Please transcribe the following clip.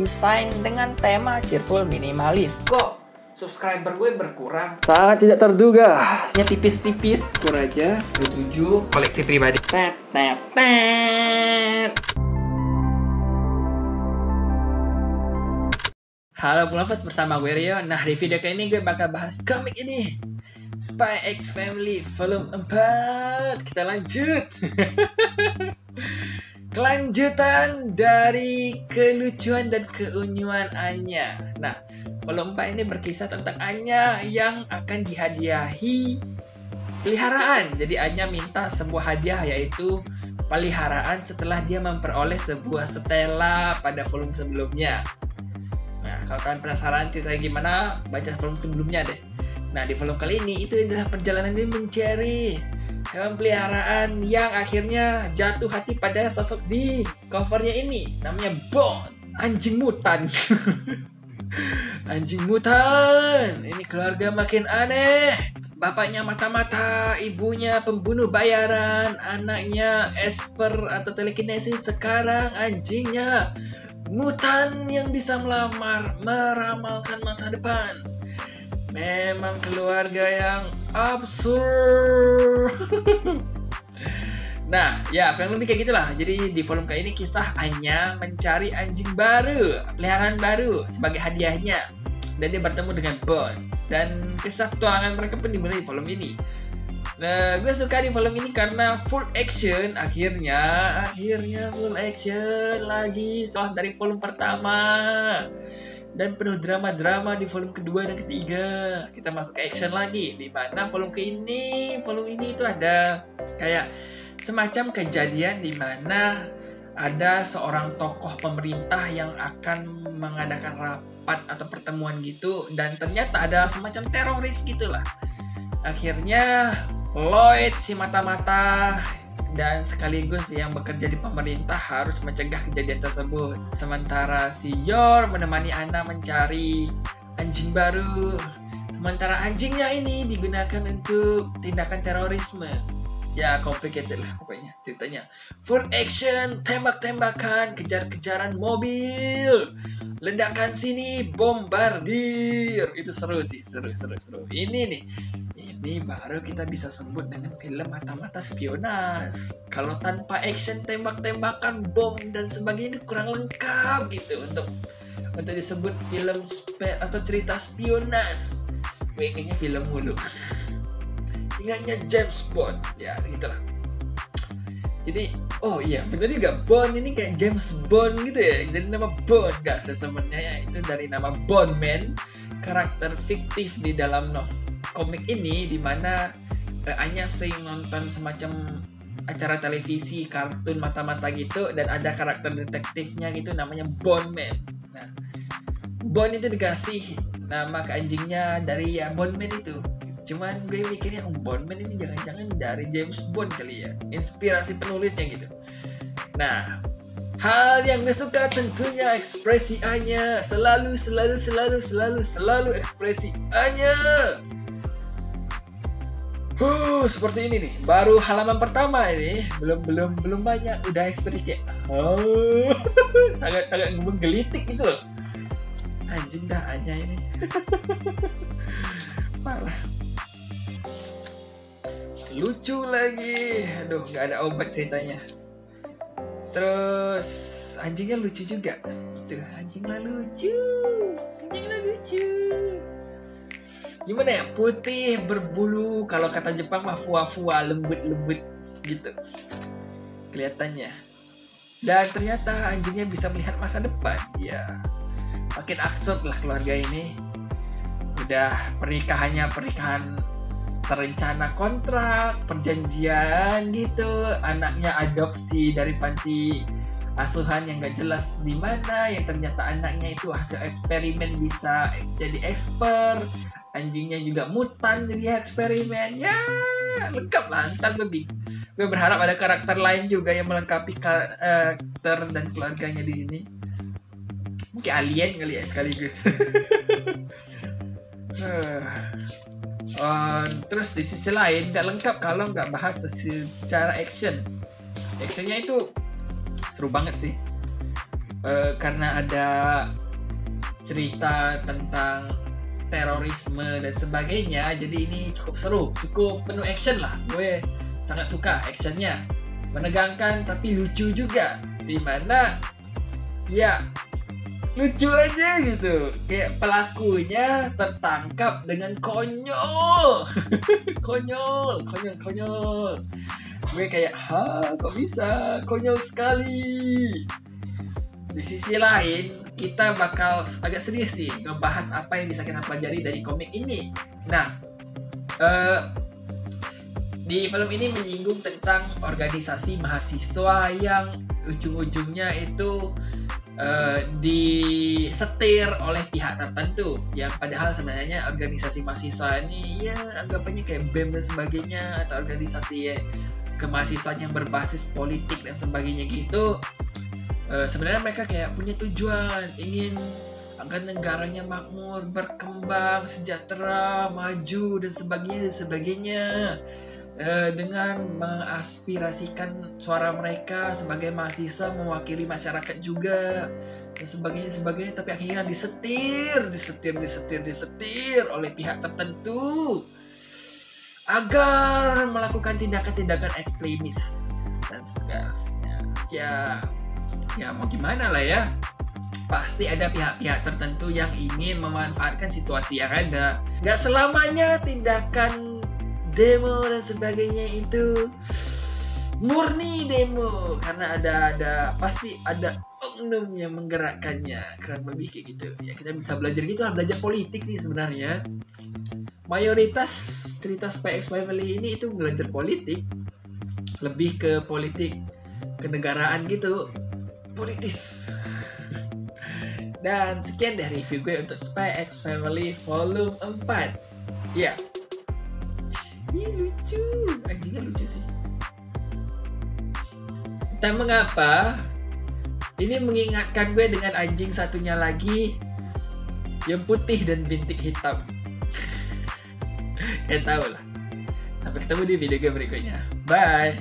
didesain dengan tema cheerful minimalis. Kok subscriber gue berkurang? Sangat tidak terduga. Nya tipis-tipis. Kur aja 7 koleksi pribadi. Halo Pulovers, bersama gue Rio. Nah, di video kali ini gue bakal bahas komik ini, Spy X Family volume 4. Kita lanjut. Kelanjutan dari kelucuan dan keunyuan Anya. Nah, volume 4 ini berkisah tentang Anya yang akan dihadiahi peliharaan. Jadi Anya minta sebuah hadiah, yaitu peliharaan setelah dia memperoleh sebuah stella pada volume sebelumnya. Nah, kalau kalian penasaran ceritanya gimana, baca volume sebelumnya deh. Nah, di volume kali ini itu adalah perjalanan dia mencari hewan peliharaan yang akhirnya jatuh hati pada sosok di covernya ini. Namanya Bond, anjing mutan. Anjing mutan. Ini keluarga makin aneh. Bapaknya mata-mata, ibunya pembunuh bayaran, anaknya esper atau telekinesis, sekarang anjingnya mutan yang bisa meramalkan masa depan. Memang keluarga yang absurd. Nah, ya kurang lebih kayak gitulah. Jadi di volume kali ini kisah Anya mencari anjing baru, peliharaan baru sebagai hadiahnya. Dan dia bertemu dengan Bond. Dan kisah petualangan mereka pun dimulai di volume ini. Nah, gue suka di volume ini karena full action. Akhirnya full action lagi setelah dari volume pertama. Dan penuh drama-drama di volume kedua dan ketiga. Kita masuk ke action lagi, di mana volume ini itu ada kayak semacam kejadian di mana ada seorang tokoh pemerintah yang akan mengadakan rapat atau pertemuan gitu, dan ternyata ada semacam teroris gitulah. Akhirnya Lloyd, si mata-mata dan sekaligus yang bekerja di pemerintah, harus mencegah kejadian tersebut. Sementara si Yor menemani Anna mencari anjing baru. Sementara anjingnya ini digunakan untuk tindakan terorisme. Ya, complicated lah pokoknya ceritanya. Full action, tembak-tembakan, kejar-kejaran mobil, ledakan sini, bombardir. Itu seru sih, seru. Ini baru kita bisa sebut dengan film mata-mata spionas. Kalau tanpa action, tembak-tembakan, bom dan sebagainya kurang lengkap gitu untuk disebut film atau cerita spionas. Gue ingatnya film mulu. Ingatnya James Bond, ya gitulah. Jadi, oh iya benar juga, Bond ini kayak James Bond gitu ya. Jadi nama Bond gak sebenarnya itu dari nama Bondman, karakter fiktif di dalam komik ini, dimana Anya sering nonton semacam acara televisi, kartun mata-mata gitu, dan ada karakter detektifnya gitu namanya Bondman. Nah, Bond itu dikasih nama ke anjingnya dari ya Bondman itu. Cuman gue mikirnya Bondman ini jangan-jangan dari James Bond kali ya, inspirasi penulisnya gitu. Nah, hal yang gue suka tentunya ekspresi Anya. Selalu ekspresi Anya. Seperti ini nih. Baru halaman pertama ini, belum banyak udah ekspresi kayak sangat menggelitik gitu loh. Anjing dah Anya ini. Parah. Lucu lagi. Aduh, gak ada obat ceritanya. Terus anjingnya lucu juga. Tuh, anjingnya lucu. Gimana ya? Putih berbulu. Kalau kata Jepang mah fua-fua, lembut-lembut gitu kelihatannya. Dan ternyata anjingnya bisa melihat masa depan. Ya, makin absurd lah keluarga ini. Udah pernikahan terencana, kontrak, perjanjian gitu. Anaknya adopsi dari panti asuhan yang gak jelas di mana, yang ternyata anaknya itu hasil eksperimen bisa jadi expert. Anjingnya juga mutan jadi eksperimen. Ya, lengkap lah. Ntar gue berharap ada karakter lain juga yang melengkapi karakter dan keluarganya di sini. Mungkin alien kali ya sekaligus. Terus di sisi lain gak lengkap kalau nggak bahas secara action. Actionnya itu seru banget sih. karena ada cerita tentang terorisme dan sebagainya, jadi ini cukup seru, cukup penuh action lah. Gue sangat suka actionnya, menegangkan tapi lucu juga, dimana ya lucu aja gitu, kayak pelakunya tertangkap dengan konyol. konyol. Gue kayak, kok bisa konyol sekali. Di sisi lain, kita bakal agak serius sih ngebahas apa yang bisa kita pelajari dari komik ini. Nah, di film ini menyinggung tentang organisasi mahasiswa yang ujung-ujungnya itu disetir oleh pihak tertentu, yang padahal sebenarnya organisasi mahasiswa ini ya anggapannya kayak BEM dan sebagainya, atau organisasi kemahasiswaan yang berbasis politik dan sebagainya gitu. Sebenarnya mereka kayak punya tujuan, ingin agar negaranya makmur, berkembang, sejahtera, maju dan sebagainya, dengan mengaspirasikan suara mereka sebagai mahasiswa, mewakili masyarakat juga dan sebagainya, tapi akhirnya disetir oleh pihak tertentu agar melakukan tindakan-tindakan ekstremis dan seterusnya. Ya mau gimana lah ya, pasti ada pihak-pihak tertentu yang ingin memanfaatkan situasi yang ada. Gak selamanya tindakan demo dan sebagainya itu murni demo, karena ada pasti ada oknum yang menggerakkannya, kurang lebih kayak gitu. Ya kita bisa belajar gitu, belajar politik sih sebenarnya. Mayoritas cerita Spy X Family ini itu belajar politik, lebih ke politik kenegaraan gitu, politis. Dan sekian deh review gue untuk Spy X Family Volume 4. Ya, ini lucu, anjingnya lucu sih. Entah mengapa ini mengingatkan gue dengan anjing satunya lagi yang putih dan bintik hitam. Tahu lah. Sampai ketemu di video gue berikutnya. Bye.